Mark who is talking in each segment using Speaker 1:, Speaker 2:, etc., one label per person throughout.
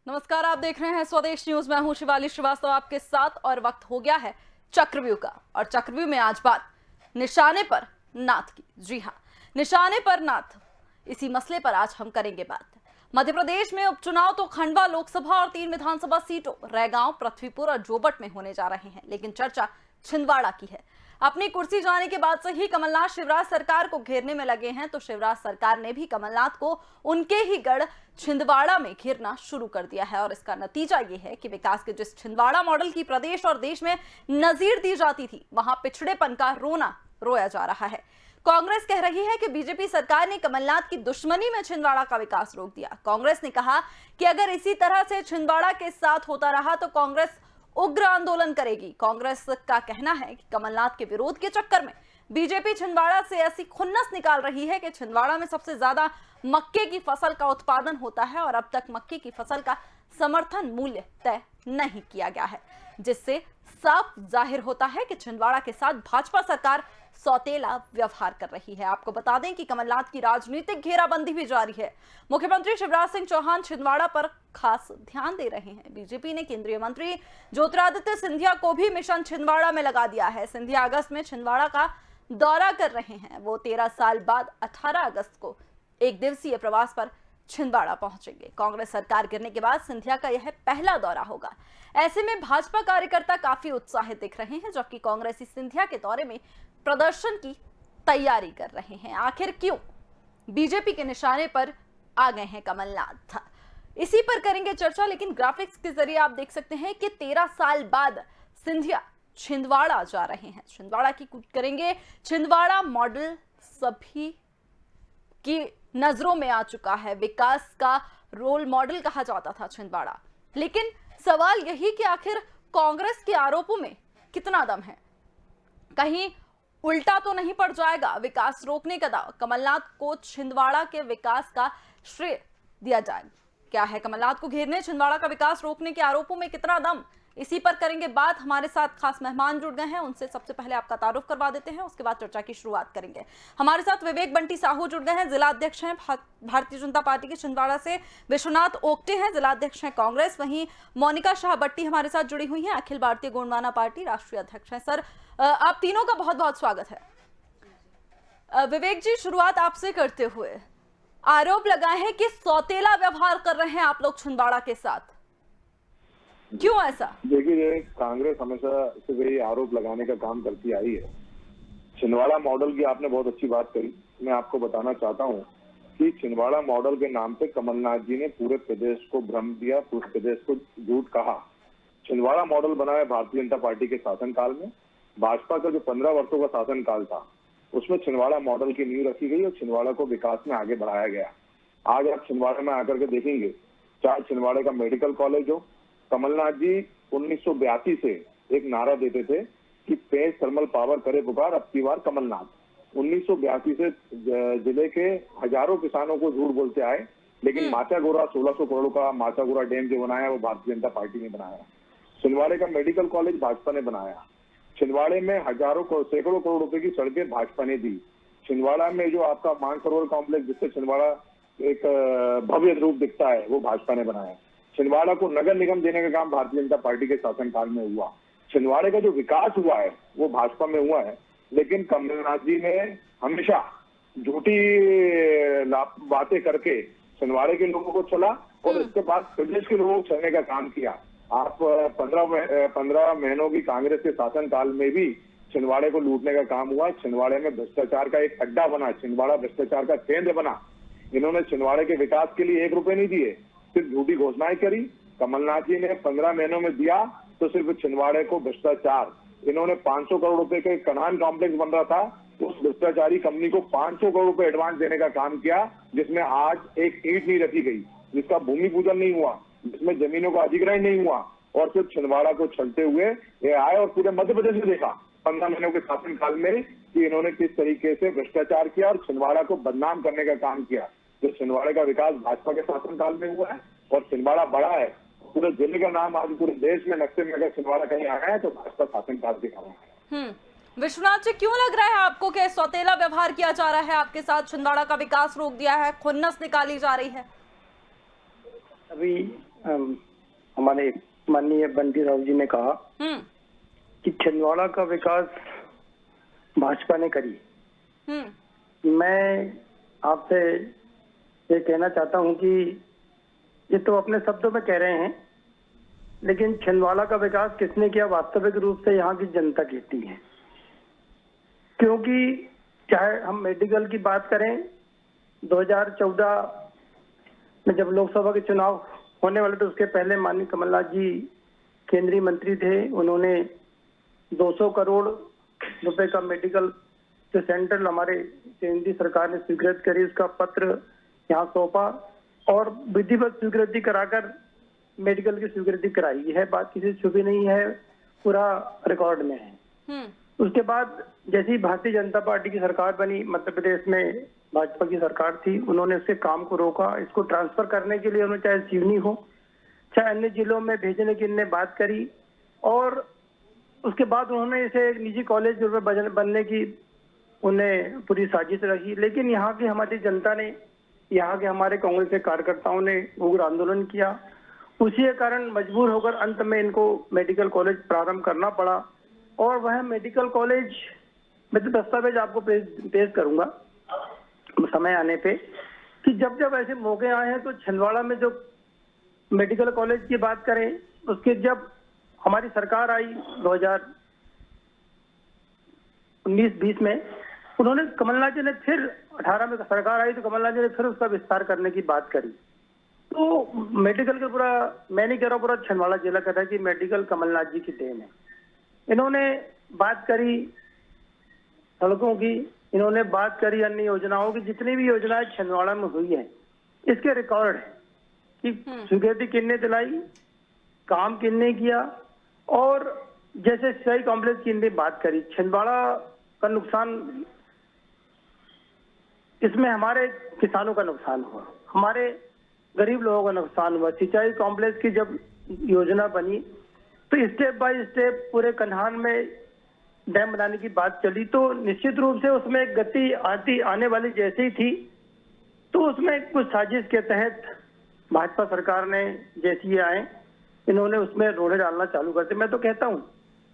Speaker 1: नमस्कार, आप देख रहे हैं स्वदेश न्यूज। मैं हूं शिवाली श्रीवास्तव आपके साथ और वक्त हो गया है चक्रव्यूह का। और चक्रव्यूह में आज बात निशाने पर नाथ की। जी हां, निशाने पर नाथ, इसी मसले पर आज हम करेंगे बात। मध्य प्रदेश में उपचुनाव तो खंडवा लोकसभा और 3 विधानसभा सीटों रैगांव, पृथ्वीपुर और जोबट में होने जा रहे हैं, लेकिन चर्चा छिंदवाड़ा की है। अपनी कुर्सी जाने के बाद से ही कमलनाथ शिवराज सरकार को घेरने में लगे हैं, तो शिवराज सरकार ने भी कमलनाथ को उनके ही गढ़ छिंदवाड़ा में घेरना शुरू कर दिया है। और इसका नतीजा ये है कि विकास के जिस छिंदवाड़ा मॉडल की प्रदेश और देश में नजीर दी जाती थी, वहां पिछड़ेपन का रोना रोया जा रहा है। कांग्रेस कह रही है कि बीजेपी सरकार ने कमलनाथ की दुश्मनी में छिंदवाड़ा का विकास रोक दिया। कांग्रेस ने कहा कि अगर इसी तरह से छिंदवाड़ा के साथ होता रहा तो कांग्रेस उग्र आंदोलन करेगी। कांग्रेस का कहना है कि कमलनाथ के विरोध के चक्कर में बीजेपी छिंदवाड़ा से ऐसी खुन्नस निकाल रही है कि छिंदवाड़ा में सबसे ज्यादा मक्के की फसल का उत्पादन होता है और अब तक मक्के की फसल का समर्थन मूल्य तय नहीं किया गया है, जिससे साफ जाहिर होता है कि छिंदवाड़ा के साथ भाजपा सरकार सौतेला व्यवहार कर रही है। आपको बता दें कि कमलनाथ की राजनीतिक घेराबंदी भी जारी है। मुख्यमंत्री शिवराज सिंह चौहान छिंदवाड़ा पर खास ध्यान दे रहे हैं। बीजेपी ने केंद्रीय मंत्री ज्योतिरादित्य सिंधिया को भी मिशन छिंदवाड़ा में लगा दिया है। सिंधिया अगस्त में छिंदवाड़ा का दौरा कर रहे हैं। वो 13 साल बाद 18 अगस्त को एक दिवसीय प्रवास पर छिंदवाड़ा पहुंचेंगे। कांग्रेस सरकार गिरने के बाद सिंधिया का यह पहला दौरा होगा। ऐसे में भाजपा कार्यकर्ता काफी उत्साहित दिख रहे हैं, जबकि कांग्रेसी सिंधिया के दौरे में प्रदर्शन की तैयारी कर रहे हैं। आखिर क्यों बीजेपी के निशाने पर आ गए हैं कमलनाथ, इसी पर करेंगे चर्चा। लेकिन ग्राफिक्स के जरिए आप देख सकते हैं कि 13 साल बाद सिंधिया छिंदवाड़ा जा रहे हैं। छिंदवाड़ा की कुछ करेंगे। छिंदवाड़ा मॉडल सभी की नजरों में आ चुका है। विकास का रोल मॉडल कहा जाता था छिंदवाड़ा, लेकिन सवाल यही कि आखिर कांग्रेस के आरोपों में कितना दम है। कहीं उल्टा तो नहीं पड़ जाएगा विकास रोकने का दावा। कमलनाथ को छिंदवाड़ा के विकास का श्रेय दिया जाएगा। क्या है कमलनाथ को घेरने, छिंदवाड़ा का विकास रोकने के आरोपों में कितना दम, इसी पर करेंगे बात। हमारे साथ खास मेहमान जुड़ गए हैं, उनसे सबसे पहले आपका तारुफ करवा देते हैं, उसके बाद चर्चा की शुरुआत करेंगे। हमारे साथ विवेक बंटी साहू जुड़ गए हैं, जिला अध्यक्ष हैं भारतीय जनता पार्टी के छिंदवाड़ा से। विश्वनाथ ओक्टे हैं, जिला अध्यक्ष हैं कांग्रेस। वहीं मोनिका शाह बट्टी हमारे साथ जुड़ी हुई हैं, अखिल भारतीय गोंडवाना पार्टी राष्ट्रीय अध्यक्ष हैं। सर, आप तीनों का बहुत बहुत स्वागत है। विवेक जी, शुरुआत आपसे करते हुए, आरोप लगाए हैं कि सौतेला व्यवहार कर रहे हैं आप लोग छिंदवाड़ा के साथ, क्यों ऐसा?
Speaker 2: देखिए, कांग्रेस हमेशा से वही आरोप लगाने का काम करती आई है। छिंदवाड़ा मॉडल की आपने बहुत अच्छी बात कही। मैं आपको बताना चाहता हूं कि छिंदवाड़ा मॉडल के नाम पे कमलनाथ जी ने पूरे प्रदेश को भ्रम दिया, पूरे प्रदेश को झूठ कहा। छिंदवाड़ा मॉडल बना है भारतीय जनता पार्टी के शासनकाल में। भाजपा का जो 15 वर्षों का शासनकाल था, उसमें छिंदवाड़ा मॉडल की नींव रखी गई और छिंदवाड़ा को विकास में आगे बढ़ाया गया। आज आप छिंदवाड़ा में आकर के देखेंगे, चाहे छिंदवाड़े का मेडिकल कॉलेज हो, कमलनाथ जी 1982 से एक नारा देते थे कि पेश थर्मल पावर करे पुकार, अब की बार कमलनाथ। 1982 से जिले के हजारों किसानों को झूठ बोलते आए, लेकिन माचागोरा 1600 करोड़ का माचागोरा डैम जो बनाया वो भारतीय जनता पार्टी ने बनाया। छिंदवाड़े का मेडिकल कॉलेज भाजपा ने बनाया। छिंदवाड़े में सैकड़ों करोड़ रुपए की सड़कें भाजपा ने दी। छिंदवाड़ा में जो आपका मानसरोवर कॉम्प्लेक्स, जिससे छिंदवाड़ा एक भव्य रूप दिखता है, वो भाजपा ने बनाया। छिंदवाड़ा को नगर निगम देने का काम भारतीय जनता पार्टी के शासनकाल में हुआ। छिंदवाड़े का जो विकास हुआ है वो भाजपा में हुआ है, लेकिन कमलनाथ जी ने हमेशा झूठी बातें करके छिंदवाड़े के लोगों को चला और इसके बाद प्रदेश के लोगों को चलने का काम किया। आप 15 महीनों की कांग्रेस के शासनकाल में भी छिंदवाड़े को लूटने का काम हुआ। छिंदवाड़े में भ्रष्टाचार का एक अड्डा बना, छिंदवाड़ा भ्रष्टाचार का केंद्र बना। इन्होंने छिंदवाड़े के विकास के लिए 1 रुपए नहीं दिए, सिर्फ झूठी घोषणाएं करी। कमलनाथ जी ने 15 महीनों में दिया तो सिर्फ छिंदवाड़े को भ्रष्टाचार। इन्होंने 500 करोड़ रुपए के कनान कॉम्प्लेक्स बन रहा था, उस भ्रष्टाचारी कंपनी को 500 करोड़ रुपए एडवांस देने का काम किया, जिसमें आज एक ईंट नहीं रखी गई, जिसका भूमि पूजन नहीं हुआ, जिसमें जमीनों का अधिग्रहण नहीं हुआ। और सिर्फ छिंदवाड़ा को छलते हुए ये आए और पूरे मध्य प्रदेश में देखा 15 महीनों के शासनकाल में कि इन्होंने किस तरीके से भ्रष्टाचार किया और छिंदवाड़ा को बदनाम करने का काम किया। जो छिंदवाड़े का विकास भाजपा के शासनकाल में हुआ है और छिंदवाड़ा बड़ा है, पूरे जिले का नाम आज पूरे देश में नक्शे में अगर छिंदवाड़ा कहीं आया है तो भाजपा शासनकाल के कारण है।
Speaker 1: विश्वनाथ जी, क्यों लग रहा है आपको कि सौतेला व्यवहार किया जा रहा है आपके साथ, छिंदवाड़ा का विकास रोक दिया है, खुन्नस निकाली जा रही है?
Speaker 3: अभी हमारे माननीय बंटी राव जी ने कहा
Speaker 1: हम्म
Speaker 3: कि छिंदवाड़ा का विकास भाजपा ने करी। मैं आपसे ये कहना चाहता हूं कि ये तो अपने शब्दों में कह रहे हैं, लेकिन छिंदवाड़ा का विकास किसने किया वास्तविक रूप से यहाँ की जनता कहती है। क्योंकि चाहे हम मेडिकल की बात करें, 2014 में जब लोकसभा के चुनाव होने वाले थे उसके पहले माननीय कमलनाथ जी केंद्रीय मंत्री थे। उन्होंने 200 करोड़ रुपए का मेडिकल जो सेंट्रल हमारे केंद्रीय सरकार ने स्वीकृत करी, उसका पत्र यहाँ सौंपा और विधिवत स्वीकृति कराकर मेडिकल की स्वीकृति कराई। यह बात किसी से छुपी नहीं है, पूरा रिकॉर्ड में है। उसके बाद जैसे ही भारतीय जनता पार्टी की सरकार बनी, मध्य प्रदेश में भाजपा की सरकार थी, उन्होंने उसके काम को रोका। इसको ट्रांसफर करने के लिए उन्होंने चाहे सिवनी हो चाहे अन्य जिलों में भेजने की इन्होंने बात करी और उसके बाद उन्होंने इसे एक निजी कॉलेज बनने की उन्हें पूरी साजिश रखी। लेकिन यहाँ की हमारी जनता ने, यहाँ के हमारे कांग्रेस के कार्यकर्ताओं ने उग्र आंदोलन किया। उसी के कारण मजबूर होकर अंत में इनको मेडिकल कॉलेज प्रारंभ करना पड़ा और वह मेडिकल कॉलेज मैं तो दस्तावेज आपको पेश करूंगा समय आने पे कि जब जब ऐसे मौके आए हैं तो छिंदवाड़ा में जो मेडिकल कॉलेज की बात करें, उसके जब हमारी सरकार आई 2019-20 में, उन्होंने कमलनाथ जी ने फिर 18 में सरकार आई तो कमलनाथ जी ने फिर उसका विस्तार करने की बात करी। तो मेडिकल का पूरा, मैं नहीं कह रहा पूरा छिंदवाड़ा जिला कहता है कि मेडिकल कमलनाथ जी की देन है। इन्होंने बात करी सड़कों की, इन्होंने बात करी अन्य योजनाओं की। जितनी भी योजनाएं छिंदवाड़ा में हुई है इसके रिकॉर्ड है कि स्वीकृति किसने दिलाई, काम किसने किया और जैसे सिंचाई कॉम्प्लेक्स की इनने बात करी। छिंदवाड़ा का नुकसान, इसमें हमारे किसानों का नुकसान हुआ, हमारे गरीब लोगों का नुकसान हुआ। सिंचाई कॉम्प्लेक्स की जब योजना बनी तो स्टेप बाय स्टेप पूरे कन्हान में डैम बनाने की बात चली, तो निश्चित रूप से उसमें एक गति आने वाली जैसे ही थी, तो उसमें कुछ साजिश के तहत भाजपा सरकार ने जैसे ही आए इन्होंने उसमें रोड़े डालना चालू कर दिए। मैं तो कहता हूँ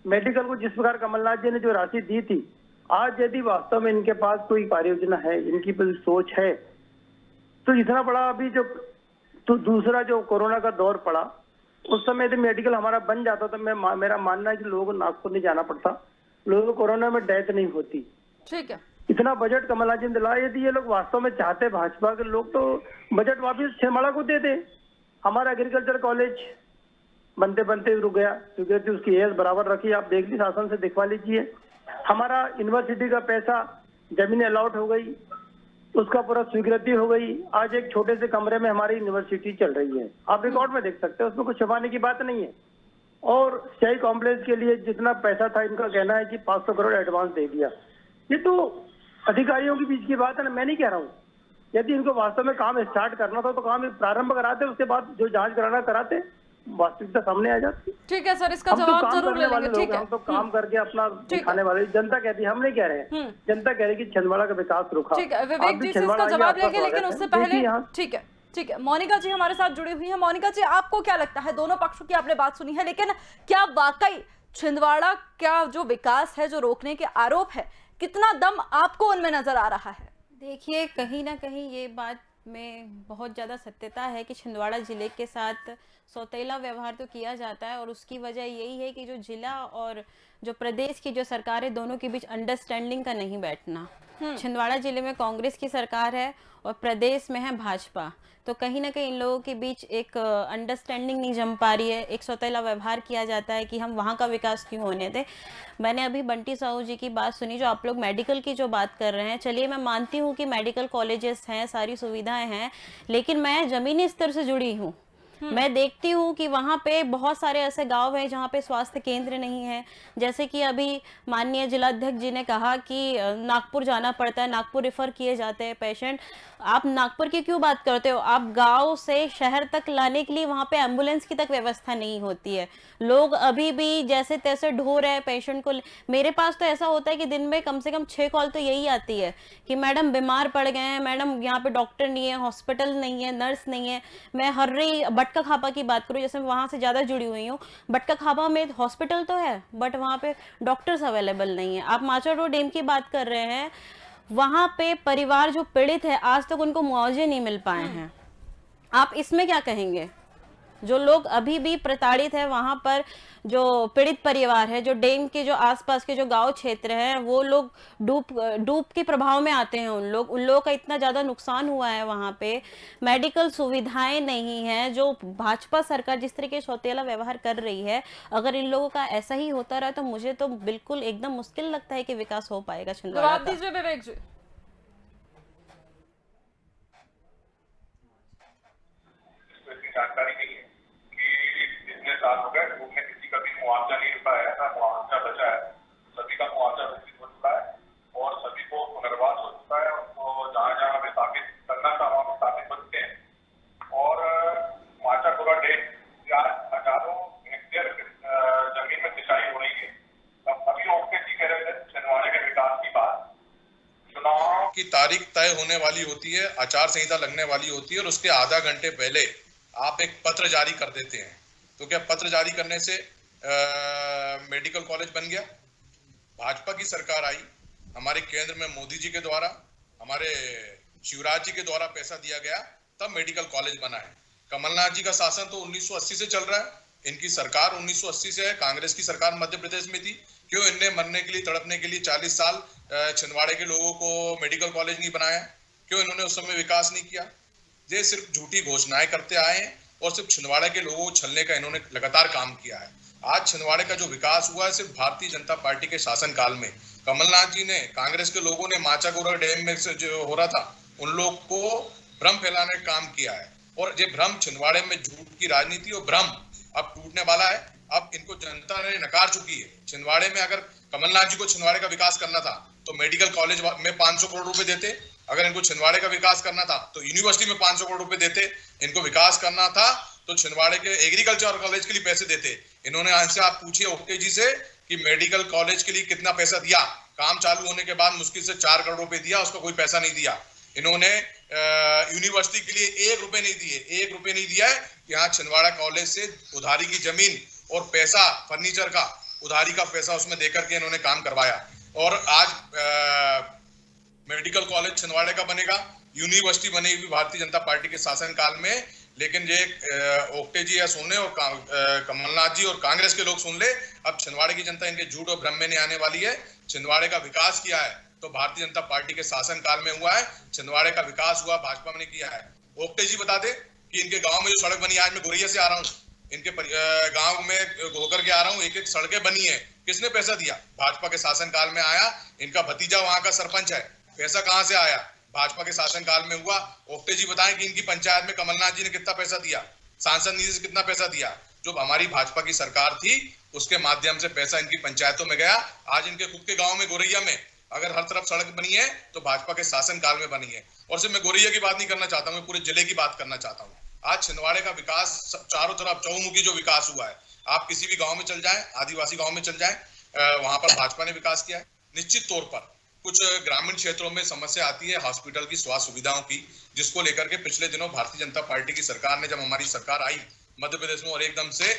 Speaker 3: मेडिकल को जिस प्रकार कमलनाथ जी ने जो राशि दी थी, आज यदि वास्तव में इनके पास कोई कार्य योजना है, इनकी कोई सोच है, तो इतना बड़ा अभी जो तो दूसरा जो कोरोना का दौर पड़ा उस समय यदि मेडिकल हमारा बन जाता तो मेरा मानना है कि लोगों को नागपुर नहीं जाना पड़ता, लोगों को कोरोना में डेथ नहीं होती।
Speaker 1: ठीक है,
Speaker 3: इतना बजट कमलनाथ जी ने दिलाया। यदि ये लोग वास्तव में चाहते भाजपा के लोग तो बजट वापिस छिंदवाड़ा को दे दे। हमारा एग्रीकल्चर कॉलेज बनते बनते रुक गया, क्योंकि उसकी एज बराबर रखी, आप देख ली शासन से दिखवा लीजिए। हमारा यूनिवर्सिटी का पैसा, जमीन अलॉट हो गई, उसका पूरा स्वीकृति हो गई। आज एक छोटे से कमरे में हमारी यूनिवर्सिटी चल रही है, आप रिकॉर्ड में देख सकते हैं, उसमें कुछ छुपाने की बात नहीं है। और सिंचाई कॉम्प्लेक्स के लिए जितना पैसा था, इनका कहना है कि 500 करोड़ एडवांस दे दिया। ये तो अधिकारियों के बीच की बात है ना, मैं नहीं कह रहा हूँ। यदि इनको वास्तव में काम स्टार्ट करना था तो काम प्रारंभ कराते, उसके बाद जो जांच कराना कराते, वास्तविकता सामने आ जाती।
Speaker 1: ठीक है सर, इसका
Speaker 3: हम तो
Speaker 1: जवाब
Speaker 3: काम
Speaker 1: जरूर
Speaker 3: करने
Speaker 1: ले
Speaker 3: वाले
Speaker 1: लेंगे।
Speaker 3: लोग
Speaker 1: ठीक
Speaker 3: हैं,
Speaker 1: है,
Speaker 3: हम तो काम करके अपना दिखाने वाले। जनता कहती है, हम नहीं कह रहे हैं, जनता कह रही है कि छिंदवाड़ा का विकास रुका।
Speaker 1: ठीक है,
Speaker 3: आप
Speaker 1: विवेक
Speaker 3: भी
Speaker 1: जी से
Speaker 3: छिंदवाड़ा
Speaker 1: इसका
Speaker 3: आइए,
Speaker 1: जवाब
Speaker 3: आपका
Speaker 1: लेंगे, लेकिन
Speaker 3: स्वागत
Speaker 1: उससे
Speaker 3: है।
Speaker 1: पहले
Speaker 3: देखिए यहाँ
Speaker 1: ठीक है, मोनिका जी हमारे साथ जुड़ी हुई है। मोनिका जी, आपको क्या लगता है, दोनों पक्षों की आपने बात सुनी है, लेकिन क्या वाकई छिंदवाड़ा का जो विकास है, जो रोकने के आरोप है, कितना दम आपको उनमें नजर आ रहा है?
Speaker 4: देखिए, कहीं ना कहीं ये बात में बहुत ज़्यादा सत्यता है कि छिंदवाड़ा ज़िले के साथ सौतेला व्यवहार तो किया जाता है और उसकी वजह यही है कि जो जिला और जो प्रदेश की जो सरकार है, दोनों के बीच अंडरस्टैंडिंग का नहीं बैठना। छिंदवाड़ा जिले में कांग्रेस की सरकार है और प्रदेश में है भाजपा, तो कहीं ना कहीं इन लोगों के बीच एक अंडरस्टैंडिंग नहीं जम पा रही है। एक सौतेला व्यवहार किया जाता है कि हम वहाँ का विकास क्यों होने दें। मैंने अभी बंटी साहू जी की बात सुनी, जो आप लोग मेडिकल की जो बात कर रहे हैं, चलिए मैं मानती हूँ कि मेडिकल कॉलेजेस हैं, सारी सुविधाएं हैं, लेकिन मैं ज़मीनी स्तर से जुड़ी हूँ। मैं देखती हूँ कि वहाँ पे बहुत सारे ऐसे गांव हैं जहाँ पे स्वास्थ्य केंद्र नहीं है। जैसे कि अभी माननीय जिलाध्यक्ष जी ने कहा कि नागपुर जाना पड़ता है, नागपुर रेफर किए जाते हैं पेशेंट। आप नागपुर की क्यों बात करते हो? आप गांव से शहर तक लाने के लिए वहाँ पे एम्बुलेंस की तक व्यवस्था नहीं होती है। लोग अभी भी जैसे तैसे ढो रहे हैं पेशेंट को। मेरे पास तो ऐसा होता है कि दिन में कम से कम 6 कॉल तो यही आती है कि मैडम बीमार पड़ गए हैं, मैडम यहाँ पे डॉक्टर नहीं है, हॉस्पिटल नहीं है, नर्स नहीं है, मैं हर्री बटका खापा की बात करूँ, जैसे मैं वहाँ से ज़्यादा जुड़ी हुई हूँ, बटका खापा में हॉस्पिटल तो है बट वहाँ पे डॉक्टर्स अवेलेबल नहीं है। आप माचो रोड डैम की बात कर रहे हैं, वहाँ पे परिवार जो पीड़ित है आज तक उनको मुआवजे नहीं मिल पाए हैं। आप इसमें क्या कहेंगे? जो लोग अभी भी प्रताड़ित है, वहां पर जो पीड़ित परिवार है, जो डैम के जो आसपास के जो गांव क्षेत्र हैं, वो लोग डूब के प्रभाव में आते हैं। उन लोगों का इतना ज्यादा नुकसान हुआ है, वहां पे मेडिकल सुविधाएं नहीं है। जो भाजपा सरकार जिस तरीके से सौतेला व्यवहार कर रही है, अगर इन लोगों का ऐसा ही होता रहा तो मुझे तो बिल्कुल एकदम मुश्किल लगता है कि विकास हो पाएगा छिंदवाड़ा
Speaker 1: जवाब
Speaker 4: का।
Speaker 1: दीजिए विवेक जी।
Speaker 2: जानकारी नहीं है कि इतने साल हो गए उनमें किसी का भी मुआवजा नहीं रुका है, ना मुआवजा बचा है। सभी का मुआवजा वितरित हो चुका है और सभी को पुनर्वास हो चुका है। उनको जहाँ जहाँ विस्थापित करना था वहाँ विस्थापित हो चुके हैं। और माचापुरा डैम हजारों हेक्टेयर जमीन में सिंचाई हो रही है। अभी ओके जी कह रहे थे छिंदवाड़े के विकास की बात, चुनाव की तारीख तय होने वाली होती है, आचार संहिता लगने वाली होती है और उसके आधा घंटे पहले आप एक पत्र जारी कर देते हैं। तो क्या पत्र जारी करने से मेडिकल कॉलेज बन गया? भाजपा की सरकार आई, हमारे केंद्र में मोदी जी के द्वारा, हमारे शिवराज जी के द्वारा पैसा दिया गया, तब मेडिकल कॉलेज बना है। कमलनाथ जी का शासन तो 1980 से चल रहा है, इनकी सरकार 1980 से है। कांग्रेस की सरकार मध्य प्रदेश में थी, क्यों इनने मरने के लिए तड़पने के लिए 40 साल छिंदवाड़े के लोगों को मेडिकल कॉलेज नहीं बनाया? क्यों इन्होंने उस समय विकास नहीं किया? ये सिर्फ झूठी घोषणाएं करते आए हैं और सिर्फ छिंदवाड़े के लोगों को छलने का इन्होंने लगातार काम किया है। आज छिंदवाड़े का जो विकास हुआ है सिर्फ भारतीय जनता पार्टी के शासनकाल में। कमलनाथ जी ने, कांग्रेस के लोगों ने माचागुड़ा डैम में से जो हो रहा था उन लोग को भ्रम फैलाने का काम किया है और ये भ्रम छिंदवाड़े में झूठ की राजनीति और भ्रम अब टूटने वाला है। अब इनको जनता ने नकार चुकी है। छिंदवाड़े में अगर कमलनाथ जी को छिंदवाड़े का विकास करना था तो मेडिकल कॉलेज में 500 करोड़ रुपए देते। अगर इनको छिंदवाड़े का विकास करना था तो यूनिवर्सिटी में 500 करोड़ रुपए देते। इनको विकास करना था तो छिंदवाड़े के एग्रीकल्चर कॉलेज के लिए पैसे देते। इन्होंने आज से आप पूछिए ओके जी से कि मेडिकल कॉलेज के लिए कितना पैसा दिया। काम चालू होने के बाद मुश्किल से 4 करोड़ रुपए दिया, उसका कोई पैसा नहीं दिया। इन्होंने यूनिवर्सिटी के लिए 1 रुपए नहीं दिए, 1 रुपए नहीं दिया है। यहाँ छिंदवाड़ा कॉलेज से उधारी की जमीन और पैसा, फर्नीचर का उधारी का पैसा उसमें देकर के इन्होंने काम करवाया। और आज मेडिकल कॉलेज छिंदवाड़े का बनेगा, यूनिवर्सिटी बनेगी भारतीय जनता पार्टी के शासनकाल में। लेकिन ये ओक्टे जी या सुन ले और कमलनाथ जी और कांग्रेस के लोग सुन ले, अब छिंदवाड़े की जनता इनके झूठ और भ्रम में नहीं आने वाली है। छिंदवाड़े का विकास किया है तो भारतीय जनता पार्टी के शासनकाल में हुआ है। छिंदवाड़े का विकास हुआ भाजपा ने किया है। ओक्टे जी बता दे कि इनके गांव में जो सड़क बनी, आज मैं गोरैया से आ रहा हूँ, इनके गांव में होकर के आ रहा हूँ, एक एक सड़कें बनी है। किसने पैसा दिया? भाजपा के शासनकाल में आया। इनका भतीजा वहां का सरपंच है। पैसा कहां से आया? भाजपा के शासनकाल में हुआ। ओक्टे जी बताएं कि इनकी पंचायत में कमलनाथ जी ने कितना पैसा दिया, सांसद निधि से कितना पैसा दिया। जो हमारी भाजपा की सरकार थी उसके माध्यम से पैसा इनकी पंचायतों में गया। आज इनके खुद के गांव में गोरैया में अगर हर तरफ सड़क बनी है तो भाजपा के शासनकाल में बनी है। और सिर्फ मैं गोरैया की बात नहीं करना चाहता हूँ, मैं पूरे जिले की बात करना चाहता हूँ। आज छिंदवाड़े का विकास चारों तरफ चौमुखी जो विकास हुआ है, आप किसी भी गांव में चल जाएं, आदिवासी गांव में चल जाएं, वहां पर भाजपा ने विकास किया है। निश्चित तौर पर कुछ ग्रामीण क्षेत्रों में समस्या आती है हॉस्पिटल की, स्वास्थ्य सुविधाओं की, जिसको लेकर के पिछले दिनों भारतीय जनता पार्टी की सरकार ने, जब हमारी सरकार आई मध्य प्रदेश में और एकदम से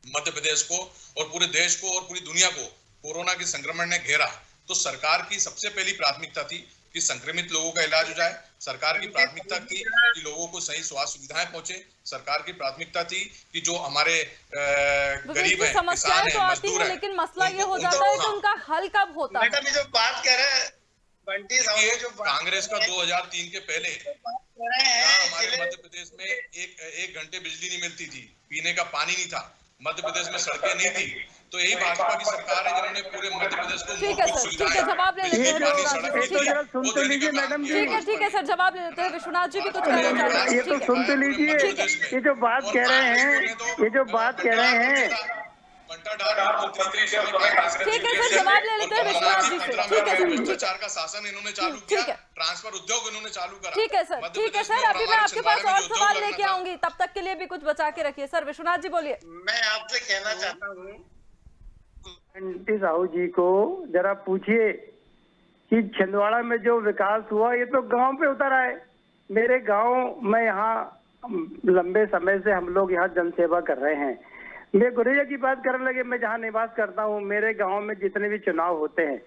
Speaker 2: मध्य प्रदेश को और पूरे देश को और पूरी दुनिया को कोरोना के संक्रमण ने घेरा, तो सरकार की सबसे पहली प्राथमिकता थी कि संक्रमित लोगों का इलाज हो जाए। सरकार की प्राथमिकता थी कि लोगों को सही स्वास्थ्य सुविधाएं पहुंचे। सरकार की प्राथमिकता थी कि जो हमारे गरीब हैं,
Speaker 1: समस्याएं
Speaker 2: किसान
Speaker 1: तो
Speaker 2: हैं,
Speaker 1: आती
Speaker 2: मजदूर
Speaker 1: है,
Speaker 2: हैं,
Speaker 1: लेकिन मसला ये हो जाता है कि उनका हल कब होता है?
Speaker 5: मैडम ये जो बात कह रहे हैं बंटी साहब, जो
Speaker 2: कांग्रेस का 2003 के पहले हमारे मध्य प्रदेश में एक घंटे बिजली नहीं मिलती थी, पीने का पानी नहीं था, मध्य प्रदेश में सड़कें नहीं थी। तो यही भाजपा की सरकार है जिन्होंने पूरे मध्य प्रदेश को
Speaker 1: ठीक है सर, ठीक है, जवाब ले लेते हैं।
Speaker 3: सुन तो लीजिए मैडम जी,
Speaker 1: ठीक है सर, जवाब ले लेते हैं। विश्वनाथ जी भी कुछ कहना चाहते हैं।
Speaker 3: ये तो सुन तो लीजिए, ये जो बात कह रहे हैं, ये जो बात कह रहे हैं,
Speaker 1: ठीक है सर, जवाब ले लेते हैं विश्वनाथ जी से। ठीक है सर,
Speaker 2: भ्रष्टाचार का शासन इन्होंने चालू किया, ट्रांसफर उद्योग इन्होंने चालू करा।
Speaker 1: ठीक है सर, ठीक है सर, अभी मैं आपके पास और सवाल लेके आऊंगी, तब तक के लिए भी कुछ बचा के रखिए। सर विश्वनाथ जी बोलिए।
Speaker 5: मैं आपसे कहना चाहता हूँ
Speaker 3: बंटी साहू जी को जरा पूछिए कि छिंदवाड़ा में जो विकास हुआ ये तो गांव पे उतर आए। मेरे गांव, मैं यहाँ लंबे समय से हम लोग यहाँ जनसेवा कर रहे हैं। मैं गुरैया की बात करने लगे, मैं जहाँ निवास करता हूँ, मेरे गांव में जितने भी चुनाव होते हैं,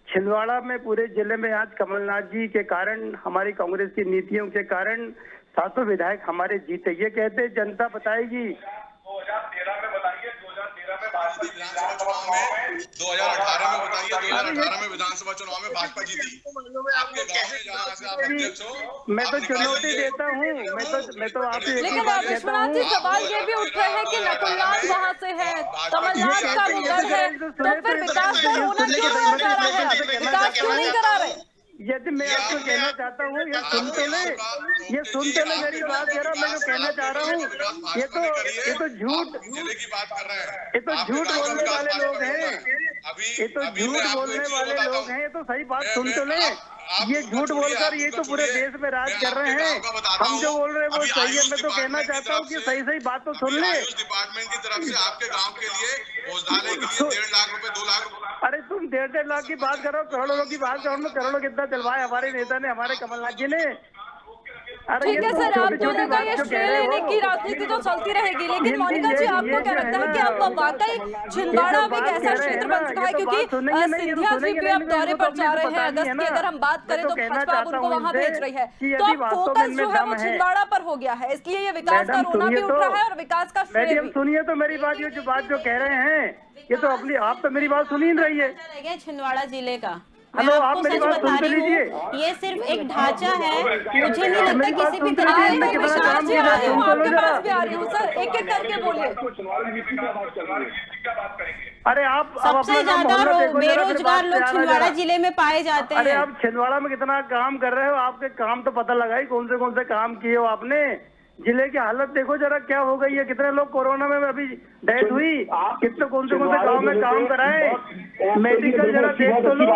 Speaker 3: छिंदवाड़ा में पूरे जिले में आज कमलनाथ जी के कारण, हमारी कांग्रेस की नीतियों के कारण 700 विधायक हमारे जीते। ये कहते जनता बताएगी।
Speaker 6: 2013 में बताइए, 2013 में भाजपा विधानसभा चुनाव में, 2018 में बताइए, 2018 में विधानसभा चुनाव में भाजपा जीती। आपके गांव में जहाँ से आप अध्यक्ष हो,
Speaker 3: मैं तो चुनौती देता हूँ, मैं तो आपसे एक ही
Speaker 1: लेकिन
Speaker 3: बात कहता
Speaker 1: विश्वनाथ जी,
Speaker 3: हूँ।
Speaker 1: सवाल ये भी उठ रहे हैं कि नकुलनाथ वहां से है, कमलनाथ का उधर है, तो फिर विकास का होना क्यों नहीं बता रहा है? विकास क्यों नहीं करा रहे?
Speaker 3: यदि मैं आपको कहना चाहता हूँ, ये सुन तो ले मेरी बात। जरा मैं जो कहना चाह रहा हूँ, ये तो झूठ,
Speaker 6: जिले की बात कर रहे हैं,
Speaker 3: ये तो झूठ बोलने वाले लोग हैं, ये तो झूठ बोलने वाले लोग हैं। ये तो सही बात सुन तो ले, ये झूठ बोलकर ये तो पूरे देश में राज कर रहे हैं। हम जो बोल रहे हैं वो सही है। मैं तो कहना चाहता हूँ कि सही बात तो सुन ले।
Speaker 6: आयुष डिपार्टमेंट की तरफ से आपके गांव के लिए भोजनालय के लिए 1.5 लाख रुपए, 2 लाख।
Speaker 3: अरे तुम 1.5 लाख की बात करो, करोड़ों की बात करो। में करोड़ों कितना चलवाया हमारे नेता ने, हमारे कमलनाथ जी ने। अरे
Speaker 1: ठीक है सर, आप दोनों का ये श्रेय लेने की राजनीति तो चलती रहेगी, लेकिन मोनिका जी, आपको क्या लगता है कि अब वाकई छिंदवाड़ा अब एक ऐसा क्षेत्र बन चुका है, क्योंकि सिंधिया जी भी अब दौरे पर जा रहे हैं अगस्त की, अगर हम बात करें तो भाजपा उनको वहां भेज रही है, तो अब फोकस जो है वो छिंदवाड़ा पर हो गया है, इसलिए ये विकास का रोना भी उठ रहा है और विकास का श्रेय भी।
Speaker 3: सुनिए तो मेरी बात, ये जो बात जो कह रहे हैं, ये तो अपनी, आप तो मेरी बात सुन ही नहीं रही है।
Speaker 4: छिंदवाड़ा जिले का
Speaker 3: हेलो,
Speaker 4: मैं
Speaker 3: आप
Speaker 4: आपको
Speaker 3: मेरी
Speaker 4: सच
Speaker 3: बात
Speaker 4: बता
Speaker 3: सुन तो
Speaker 4: रही
Speaker 3: लीजिए।
Speaker 4: हूँ, ये सिर्फ एक ढांचा है। मुझे नहीं लगता किसी भी
Speaker 3: सुन तो लीजिए, मैं कितना
Speaker 1: विश्वनाथ
Speaker 3: काम
Speaker 1: जी,
Speaker 3: किया
Speaker 1: आ रही हूँ,
Speaker 3: सुन तो लो
Speaker 1: आपके
Speaker 3: जरा।
Speaker 1: पास भी आ रही हूँ सर, एक एक करके बोलिए।
Speaker 3: अरे आप
Speaker 4: सबसे ज्यादा बेरोजगार लोग छिंदवाड़ा जिले में पाए जाते
Speaker 3: अरे
Speaker 4: हैं।
Speaker 3: आप छिंदवाड़ा में कितना काम कर रहे हो, आपके काम तो पता लगा ही कौन से काम किए हो आपने। जिले की हालत देखो जरा क्या हो गई है, कितने लोग कोरोना में अभी डेथ हुई, कितने कौन से गांव में काम कराए, मेडिकल जरा देख तो लो,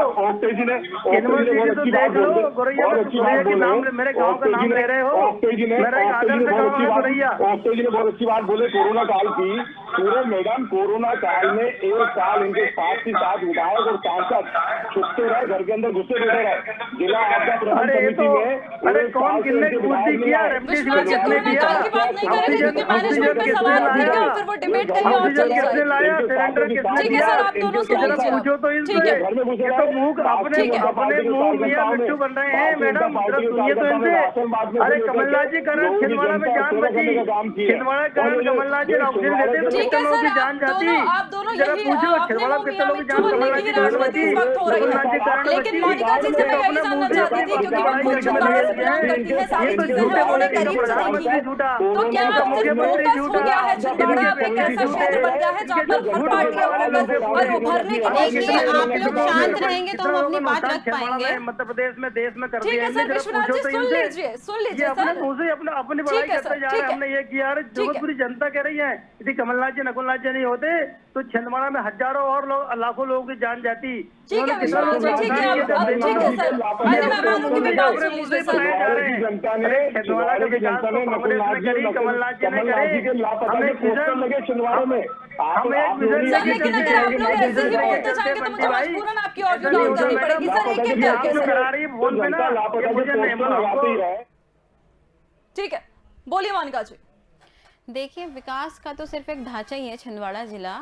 Speaker 3: यूनिवर्सिटी तो देख लो। गोरैया के नाम, मेरे गांव का नाम ले रहे हो, मेरा एक आदर्श गाँव है गोरैया।
Speaker 2: जी ने बहुत अच्छी बात बोले कोरोना काल की। पूरे मैडम कोरोना काल में 1 साल इनके साथ ही साथ विधायक और सांसद छुपते रहे, घर के अंदर घुसे बैठे रहे। जिला आपदा प्रबंधन समिति में
Speaker 3: अरे कौन किसने पूर्ति किया,
Speaker 1: विश्वनाथ जी, कोरोना काल की बात नहीं करेंगे क्योंकि मैनेजमेंट पे सवाल उठेगा और फिर वो डिबेट कहीं और चली
Speaker 3: किसने
Speaker 1: जाएगी।
Speaker 3: लाया, सिलेंडर किसने
Speaker 1: ठीक है सर, आप दोनों सुन लीजिए।
Speaker 3: पूछो तो इनसे।
Speaker 1: ठीक है।
Speaker 3: ये तो मुंह अपने मुंह मियां मिट्टू बन रहे हैं मैडम, सुनिए तो इनसे। अरे कमलनाथ जी कारण छिंदवाड़ा में जान बची, छिंदवाड़ा कारण कमलनाथ जी ऑक्सीजन देते तो
Speaker 1: ठीक है
Speaker 3: कितने लोगों
Speaker 1: सर,
Speaker 3: की जान जाती।
Speaker 1: आप दोनों
Speaker 3: जरा
Speaker 1: यही
Speaker 3: पूछो
Speaker 1: अपने
Speaker 3: छिंदवाड़ा में कितने
Speaker 1: मुंह
Speaker 3: लोगों की जान
Speaker 1: मियां
Speaker 3: कमलनाथ जी कारण
Speaker 1: राजनीति
Speaker 3: बची,
Speaker 1: इस वक्त हो रही
Speaker 3: कमलनाथ जी
Speaker 1: है।
Speaker 3: कारण
Speaker 1: लेकिन
Speaker 3: बची।
Speaker 1: मोनिका जी से मैं यही जानना चाहती थी, क्योंकि वो खुद छिंदवाड़ा से बिलोंग करती है, सारी चीजें हैं उन्होंने करीब से देखी है, तो क्या अब सिर्फ फोकस हो गया है छिंदवाड़ा अब एक ऐसा क्षेत्र बन गया है जहाँ पर हर पार्टी का फोकस और उभरने की कोशिश
Speaker 4: देखिए,
Speaker 1: कर
Speaker 4: आप लोग शांत रहेंगे तो हम अपनी बात रख पाएंगे।
Speaker 3: मध्य प्रदेश में, देश में कर
Speaker 1: ठीक
Speaker 3: दिया
Speaker 1: है सर, विश्वनाथ जी सुन लीजिए
Speaker 3: अपने
Speaker 1: सर।
Speaker 3: मुंह से अपनी बड़ाई
Speaker 1: ठीक है
Speaker 3: करते
Speaker 1: सर,
Speaker 3: जा रहे
Speaker 1: ठीक
Speaker 3: हैं।
Speaker 1: है।
Speaker 3: हमने ये किया, जो पूरी जनता कह रही है, यदि कमलनाथ जी नकुलनाथ जी नहीं होते तो छिंदवाड़ा में हजारों और लोग, लाखों लोगों की जान जाती।
Speaker 1: ठीक है विश्वनाथ जी, ठीक है ठीक है सर, अन्य मेहमानों की भी बात सुन लीजिए सर।
Speaker 2: जनता ने
Speaker 3: छिंदवाड़ा का विकास तो कांग्रेस ने करी, कमलनाथ जी ने करे। हम एक विजन,
Speaker 2: छिंदवाड़ा में
Speaker 3: हम एक विजन
Speaker 1: सर, लेकिन अगर आप लोग ऐसे ही बोलते जाएंगे तो मुझे मजबूरन आपकी ऑडियो डाउन करनी पड़ेगी सर, एक एक करके सर।
Speaker 3: करा रही है फोन पे ना, ये मुझे नहीं।
Speaker 1: ठीक है, बोलिए मोनिका जी।
Speaker 4: देखिए, विकास का तो सिर्फ एक ढांचा ही है छिंदवाड़ा जिला।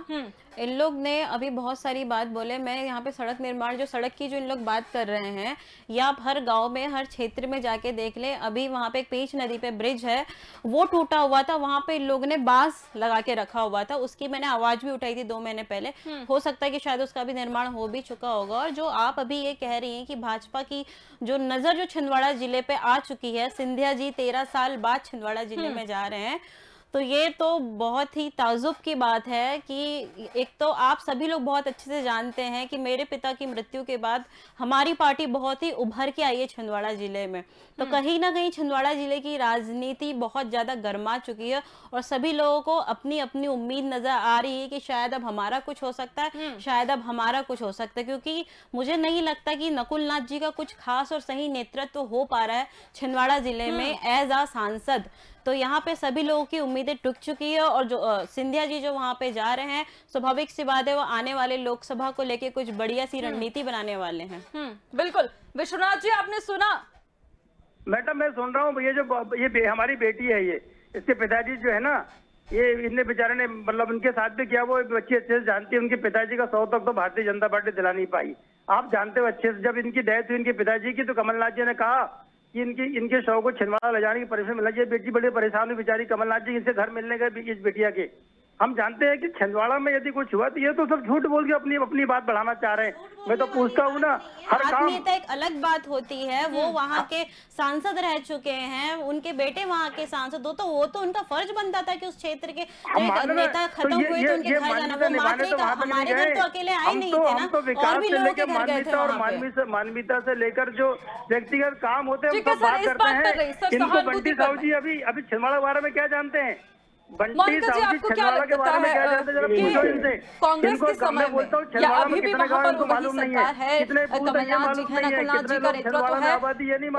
Speaker 4: इन लोग ने अभी बहुत सारी बात बोले। मैं यहाँ पे सड़क निर्माण, जो सड़क की जो इन लोग बात कर रहे हैं, या आप हर गांव में, हर क्षेत्र में जाके देख लें। अभी वहाँ पे एक पेंच नदी पे ब्रिज है, वो टूटा हुआ था, वहां पे इन लोगों ने बांस लगा के रखा हुआ था। उसकी मैंने आवाज भी उठाई थी 2 महीने पहले। हो सकता है कि शायद उसका भी निर्माण हो भी चुका होगा। और जो आप अभी ये कह रही हैं कि भाजपा की जो नजर जो छिंदवाड़ा जिले पे आ चुकी है, सिंधिया जी 13 साल बाद छिंदवाड़ा जिले में जा रहे हैं, तो ये तो बहुत ही ताजुब की बात है कि एक तो आप सभी लोग बहुत अच्छे से जानते हैं कि मेरे पिता की मृत्यु के बाद हमारी पार्टी बहुत ही उभर के आई है छिंदवाड़ा जिले में। तो कहीं ना कहीं छिंदवाड़ा जिले की राजनीति बहुत ज्यादा गर्मा चुकी है और सभी लोगों को अपनी अपनी उम्मीद नजर आ रही है कि शायद अब हमारा कुछ हो सकता है, शायद अब हमारा कुछ हो सकता है। क्योंकि मुझे नहीं लगता कि नकुलनाथ जी का कुछ खास और सही नेतृत्व हो पा रहा है छिंदवाड़ा जिले में एज आ सांसद। तो यहाँ पे सभी लोगों की उम्मीदें टूट चुकी है। और जो सिंधिया जी जो वहाँ पे जा रहे हैं, स्वाभाविक सी बात है वो आने वाले लोकसभा को लेके कुछ बढ़िया सी रणनीति बनाने वाले हैं।
Speaker 1: बिल्कुल। विश्वनाथ जी, आपने सुना?
Speaker 3: मैडम मैं सुन रहा हूँ, ये जो हमारी बेटी है, इसके पिताजी जो है ना, ये इनने बेचारे ने मतलब उनके साथ भी किया, वो बच्चे अच्छे से जानती है, उनके पिताजी का 100 तक तो भारतीय जनता पार्टी दिला नहीं पाई। आप जानते हो अच्छे से, जब इनकी डेथ हुई इनके पिताजी की, तो कमलनाथ जी ने कहा कि इनके शव को छिंदवाड़ा ले जाने की परमिशन मिलना चाहिए। बेटी बड़ी परेशान हुई बेचारी, कमलनाथ जी इनसे घर मिलने गए इस बेटिया के। हम जानते हैं कि छिंदवाड़ा में यदि कुछ हुआ तो ये तो सब झूठ बोल के अपनी बात बढ़ाना चाह रहे हैं। मैं तो पूछता हूँ ना, हर काम
Speaker 4: आत्मीयता एक अलग बात होती है। वो वहाँ के सांसद रह चुके हैं, उनके बेटे वहाँ के सांसद हो, तो वो तो उनका फर्ज बनता था कि उस क्षेत्र के जो नेता खत्म हुए तो उनके घर जाना। वो मात्र हमारे घर तो अकेले आए नहीं थे ना, और भी लोगों के घर गए थे वहाँ पे।
Speaker 3: मानवीयता से लेकर जो व्यक्तिगत काम होते हैं हम बात करते हैं। इनको बंटी साहू जी अभी छिंदवाड़ा बारे में क्या जानते हैं? बंटी साहू जी छिंदवाड़ा के बारे में क्या जानते हैं? जरा पूछो इनसे।
Speaker 1: कांग्रेस के समय में या अभी भी वहां पर वही सरकार है, कमलनाथ जी है, नकुलनाथ जी का नेतृत्व है,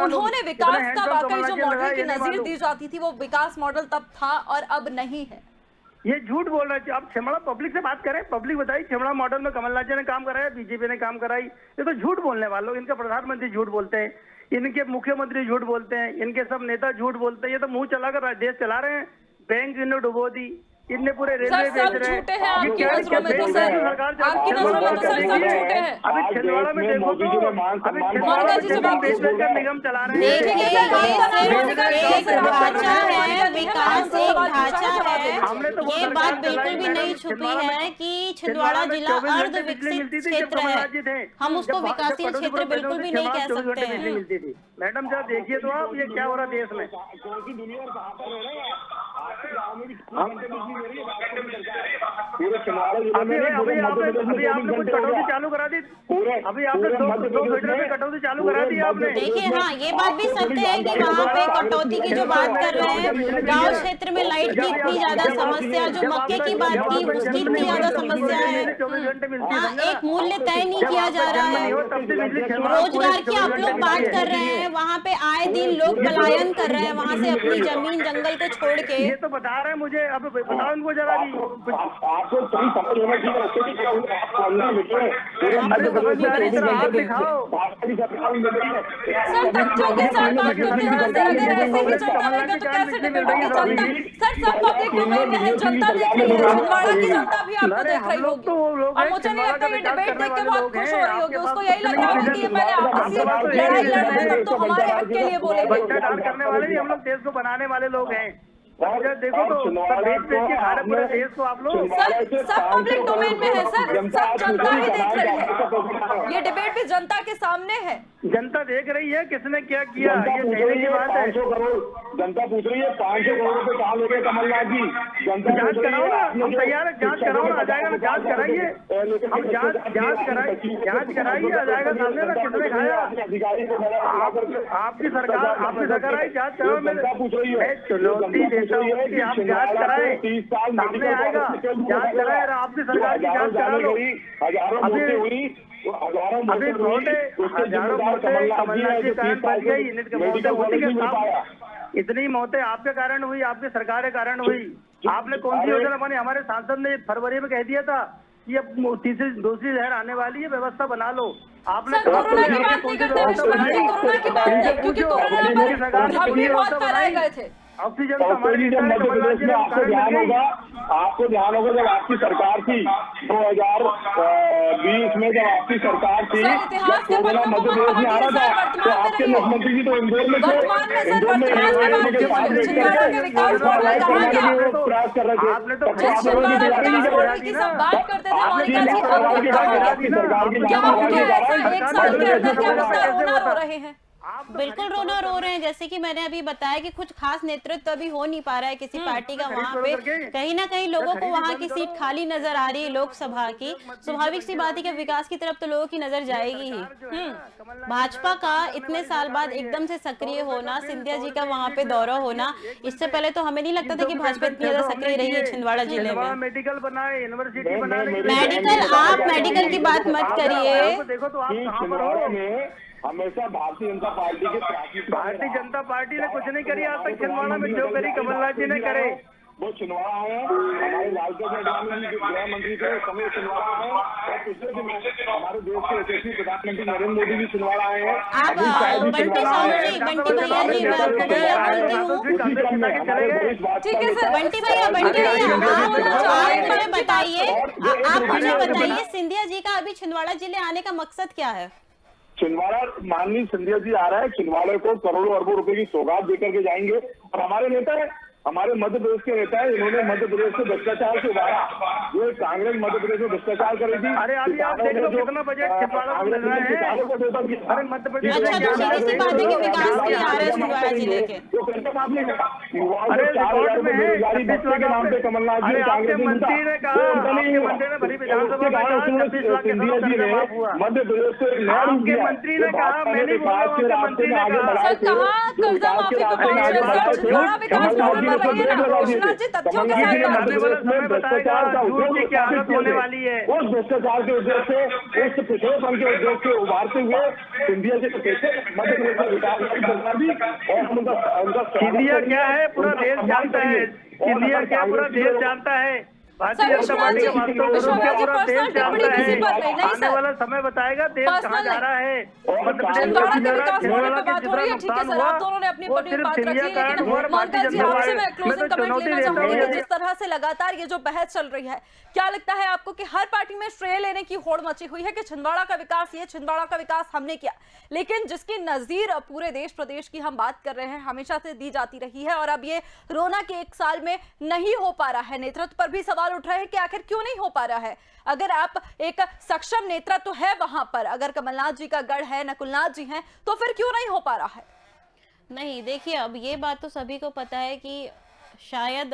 Speaker 1: उन्होंने विकास का वाकई जो मॉडल की नजीर दी जाती थी वो विकास मॉडल तब था और अब नहीं है।
Speaker 3: ये झूठ बोल रहे हैं। आप छिंदवाड़ा पब्लिक से बात करें, पब्लिक बताई छिंदवाड़ा मॉडल में कमलनाथ जी ने काम कराया, बीजेपी ने काम कराई। ये तो झूठ बोलने वालों, इनके प्रधानमंत्री झूठ बोलते हैं, इनके मुख्यमंत्री झूठ बोलते हैं, इनके सब नेता झूठ बोलते हैं। ये तो मुंह चलाकर देश चला रहे हैं। बैंक इन्होंने डुबो दी, इनने पूरे रेलवे बेच रहे हैं।
Speaker 1: आपकी नजरों में तो सर झूठे हैं।
Speaker 3: अभी छिंदवाड़ा में देखो तो अभी छिंदवाड़ा में जमीन निगम चला रहे हैं।
Speaker 4: विकास एक ढांचा है। ये बात बिल्कुल भी नहीं छुपी है कि छिंदवाड़ा जिला अर्ध विकसित क्षेत्र है, हम उसको विकासशील क्षेत्र बिल्कुल भी नहीं कह सकते हैं।
Speaker 3: मैडम जरा देखिए तो आप, ये क्या हो रहा है देश में। अभी आपने कुछ कटौती चालू करा दी, अभी आपने 2 मीटर में कटौती चालू करा दी आपने।
Speaker 4: देखिए हाँ, ये बात भी सत्य है कि वहाँ पे कटौती की जो बात कर रहे हैं, गांव क्षेत्र में लाइट की इतनी ज्यादा समस्या, जो मक्के की बात की उसकी इतनी ज्यादा समस्या है। एक मूल्य तय नहीं किया जा रहा है। रोजगार की आप लोग बात कर रहे हैं, वहाँ पे आए दिन लोग पलायन कर रहे हैं वहाँ से अपनी जमीन जंगल को छोड़ के।
Speaker 3: ये तो बता रहे हैं मुझे, अब बताओ इनको जरा भी।
Speaker 2: आपको सही समझ होना
Speaker 1: सर तथ्यों के साथ बात करते हैं सर, अगर ऐसे ही चलता रहेगा तो कैसे डिबेट होगी? जनता सर सब पब्लिक डोमेन में है, जनता देख रही है, छिंदवाड़ा की जनता भी आपको देख रही होगी। और मुझे नहीं लगता ये डिबेट देख के बहुत खुश हो रही होगी, उसको यही लग रहा होगा कि ये पहले आपसी लड़ाई लड़ रहे तब तो हमारे हक के लिए बोलेंगे।
Speaker 3: करने वाले नहीं, हम लोग देश को बनाने वाले लोग हैं। देखो तो बेच के खा रहे पूरे देश को आप लोग।
Speaker 1: सर सब पब्लिक डोमेन में है सर, सब जनता ही देख रही है, ये डिबेट भी जनता के सामने है।
Speaker 3: जनता देख रही है किसने क्या किया, ये कहने की बात है।
Speaker 2: 500 करोड़ जनता पूछ रही है, 500 करोड़ रुपए कहाँ ले गए कमलनाथ जी? जनता
Speaker 3: जांच कराओ ना, हम तैयार है, जांच कराओ ना, आ जाएगा ना, जांच कराइए, हम जांच कराइए, आ जाएगा सामने ना किसने खाया। आपकी सरकार आई, जांच कराओ। मैं चुनौती देता हूँ कि आप जांच कराएं, सामने आएगा, जांच कराएं, आपकी सरकार की जांच करा लो। अभी हजारों मौतें कमलनाथ के कारण बढ़ गई, इतनी मौतें आपके कारण हुई, आपकी सरकार के कारण हुई। आपने कौन सी योजना बनी? हमारे सांसद ने फरवरी में कह दिया था कि अब दूसरी लहर आने वाली है, व्यवस्था बना लो। आपने
Speaker 1: कोरोना की बात नहीं करते, कोरोना की बात नहीं, क्योंकि कोरोना पर हम भी बहुत कराए गए थे।
Speaker 3: ऑक्सीजन
Speaker 2: तो मध्य प्रदेश में आपको ध्यान होगा जब आपकी सरकार थी 2020 में, जब आपकी सरकार थी, कोरोना मध्य प्रदेश में आ रहा था, तो आपके मुख्यमंत्री जी तो इंदौर में थे, इंदौर में प्रयास कर रहे थे।
Speaker 1: आपने तो बात करते थे मोनिका जी, एक साल के अंदर क्या रोना रो रहे हैं?
Speaker 4: बिल्कुल रोना रो रहे हैं। जैसे कि मैंने अभी बताया कि कुछ खास नेतृत्व अभी हो नहीं पा रहा है किसी पार्टी का वहाँ पे, कहीं ना कहीं लोगों को वहाँ की सीट खाली नजर आ रही है लोकसभा की। स्वाभाविक सी बात है कि विकास की तरफ तो लोगों की नजर जाएगी ही। भाजपा का इतने साल बाद एकदम से सक्रिय होना, सिंधिया जी का वहाँ पे दौरा होना, इससे पहले तो हमें नहीं लगता था कि भाजपा इतनी ज्यादा सक्रिय रही है छिंदवाड़ा जिले में।
Speaker 3: मेडिकल बनाए, यूनिवर्सिटी बनाए,
Speaker 4: मेडिकल, आप मेडिकल की बात मत करिए।
Speaker 3: देखो तो आप कहाँ पर हो?
Speaker 2: हमेशा भारतीय जनता पार्टी के
Speaker 3: भारतीय जनता पार्टी ने कुछ नहीं करी आज तक छिंदवाड़ा में, जो करी कमलनाथ जी ने करे।
Speaker 2: वो छिंदवाड़ा है, हमारे लाल पंकज अडवाणी जी गृह मंत्री थे समय छिंदवाड़ा आए, और पिछले दिन हमारे देश के यशस्वी प्रधानमंत्री नरेंद्र मोदी भी छिंदवाड़ा आए हैं।
Speaker 4: आप बंटी साहू जी, बंटी भैया जी, मैं आपको भैया बोलती हूँ।
Speaker 1: ठीक है सर,
Speaker 4: बंटी भैया आप मुझे बताइए, आप मुझे बताइए सिंधिया जी का अभी छिंदवाड़ा जिले आने का मकसद क्या है?
Speaker 2: छिंदवाड़ा माननीय सिंधिया जी आ रहा है, छिंदवाड़े को करोड़ों अरबों रुपए की सौगात देकर के जाएंगे। और हमारे नेता है, हमारे मध्य प्रदेश के नेता है, इन्होंने मध्य प्रदेश से भ्रष्टाचार से उबारा। जो कांग्रेस मध्य प्रदेश में भ्रष्टाचार कर रही थी,
Speaker 3: अरे अभी आप देख लो कितना बजट छिंदवाड़ा को मिल रहा है। अरे मध्य प्रदेश
Speaker 4: अच्छा, तो सीधी सी बात है कि विकास नहीं आ रहा है छिंदवाड़ा जिले के।
Speaker 3: अरे रिकॉर्ड में है 26 लाख के नाम पे कमलनाथ जी, आपके मंत्री ने कहा, आपके मंत्री ने भली विधानसभा में कहा 26 लाख के माफ हुआ।
Speaker 2: मध्य प्रदेश से
Speaker 3: आपके मंत्री ने कहा, मैं नहीं बोल रहा हूँ, आपके मंत्री ने कहा।
Speaker 1: सर कहाँ कर्जा माफी को पहुंच रहे सर, छिंदवाड़ा विकास मॉडल पर रहिए ना, कृष्णा जी तथ्यों के साथ बात
Speaker 3: आने वाला समय बताएगा झूठ की क्या हालत होने वाली है।
Speaker 2: उस भ्रष्टाचार के उद्देश्य से, उस पिछड़ेपन के उद्देश्य से उभारते हुए सिंधिया जी को कैसे मध्य प्रदेश का विकास करना भी, और उनका
Speaker 3: सिंधिया क्या है पूरा देश जानता है, सिंधिया क्या पूरा देश जानता है, भारतीय जनता पार्टी का वास्तव क्या पूरा देश जानता है। आने वाला समय बताएगा देश कहाँ जा रहा है। मध्य प्रदेश
Speaker 1: छिंदवाड़ा के विकास मॉडल पे बात हो रही है, ठीक है सर, आप दोनों ने अपनी बात रखी, लेकिन ममता जी आपसे मैं क्लोजिंग कमेंट लेना चाहूंगी। जिस तरह से लगातार ये जो बहस चल रही है, क्या लगता है आपको कि हर पार्टी में श्रेय लेने की होड़ मची हुई है कि छिंदवाड़ा का विकास ये, छिंदवाड़ा का विकास हमने किया, लेकिन जिसकी नजीर पूरे देश प्रदेश की हम बात कर रहे हैं हमेशा से दी जाती रही है, और अब ये कोरोना के 1 साल में नहीं हो पा रहा है। नेतृत्व पर भी सवाल उठ रहा है कि आखिर क्यों नहीं हो पा रहा है। अगर आप एक सक्षम नेतृत्व तो है वहां पर, अगर कमलनाथ जी का गढ़ है, नकुलनाथ जी हैं, तो फिर क्यों नहीं हो पा रहा है?
Speaker 4: नहीं, देखिए अब ये बात तो सभी को पता है कि शायद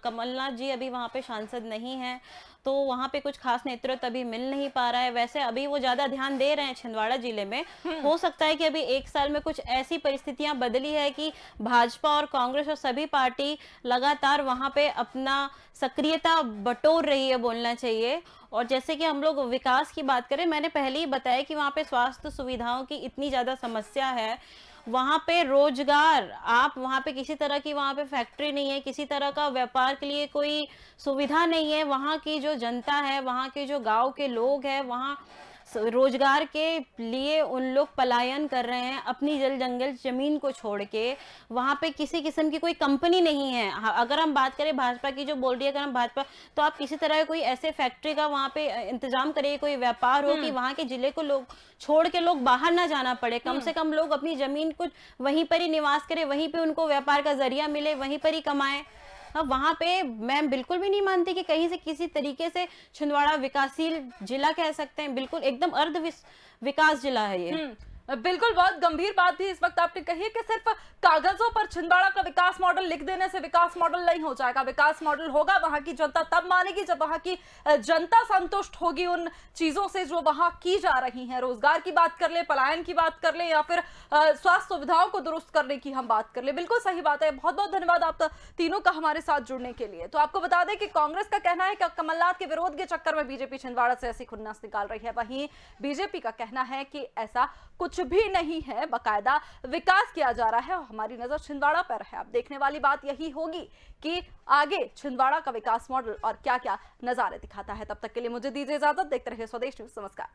Speaker 4: कमलनाथ जी अभी वहाँ पे सांसद नहीं हैं, तो वहाँ पे कुछ खास नेतृत्व अभी मिल नहीं पा रहा है। वैसे अभी वो ज़्यादा ध्यान दे रहे हैं छिंदवाड़ा जिले में। हो सकता है कि अभी 1 साल में कुछ ऐसी परिस्थितियां बदली है कि भाजपा और कांग्रेस और सभी पार्टी लगातार वहाँ पे अपना सक्रियता बटोर रही है, बोलना चाहिए। और जैसे कि हम लोग विकास की बात करें, मैंने पहले ही बताया कि वहाँ पे स्वास्थ्य सुविधाओं की इतनी ज़्यादा समस्या है, वहाँ पे रोजगार, आप वहाँ पे किसी तरह की वहाँ पे फैक्ट्री नहीं है, किसी तरह का व्यापार के लिए कोई सुविधा नहीं है। वहाँ की जो जनता है, वहाँ के जो गांव के लोग हैं, वहाँ रोजगार के लिए उन लोग पलायन कर रहे हैं अपनी जल जंगल जमीन को छोड़ के। वहाँ पे किसी किस्म की कोई कंपनी नहीं है। अगर हम बात करें भाजपा की, जो बोल रही है अगर हम भाजपा, तो आप किसी तरह कोई ऐसे फैक्ट्री का वहाँ पे इंतजाम करिए, कोई व्यापार हो कि वहाँ के जिले को लोग छोड़ के लोग बाहर ना जाना पड़े, कम से कम लोग अपनी जमीन कुछ वहीं पर ही निवास करें, वहीं पे उनको व्यापार का जरिया मिले, वहीं पर ही कमाएं। अब वहाँ पे मैं बिल्कुल भी नहीं मानती कि कहीं से किसी तरीके से छिंदवाड़ा विकासशील जिला कह सकते हैं। बिल्कुल एकदम अर्ध विकास जिला है ये।
Speaker 1: बिल्कुल, बहुत गंभीर बात भी इस वक्त आपने कही है कि सिर्फ कागजों पर छिंदवाड़ा का विकास मॉडल लिख देने से विकास मॉडल नहीं हो जाएगा। विकास मॉडल होगा, वहां की जनता तब मानेगी जब वहां की जनता संतुष्ट होगी उन चीजों से जो वहां की जा रही हैं। रोजगार की बात कर ले, पलायन की बात कर ले, या फिर स्वास्थ्य सुविधाओं को दुरुस्त करने की हम बात कर ले। बिल्कुल सही बात है। बहुत बहुत धन्यवाद आप तीनों का हमारे साथ जुड़ने के लिए। तो आपको बता दें कि कांग्रेस का कहना है कि कमलनाथ के विरोध के चक्कर में बीजेपी छिंदवाड़ा से ऐसी खुन्नस निकाल रही है, वहीं बीजेपी का कहना है कि ऐसा कुछ भी नहीं है, बकायदा विकास किया जा रहा है और हमारी नजर छिंदवाड़ा पर है। अब देखने वाली बात यही होगी कि आगे छिंदवाड़ा का विकास मॉडल और क्या क्या नजारे दिखाता है। तब तक के लिए मुझे दीजिए इजाजत। देखते रहिए स्वदेश न्यूज। नमस्कार।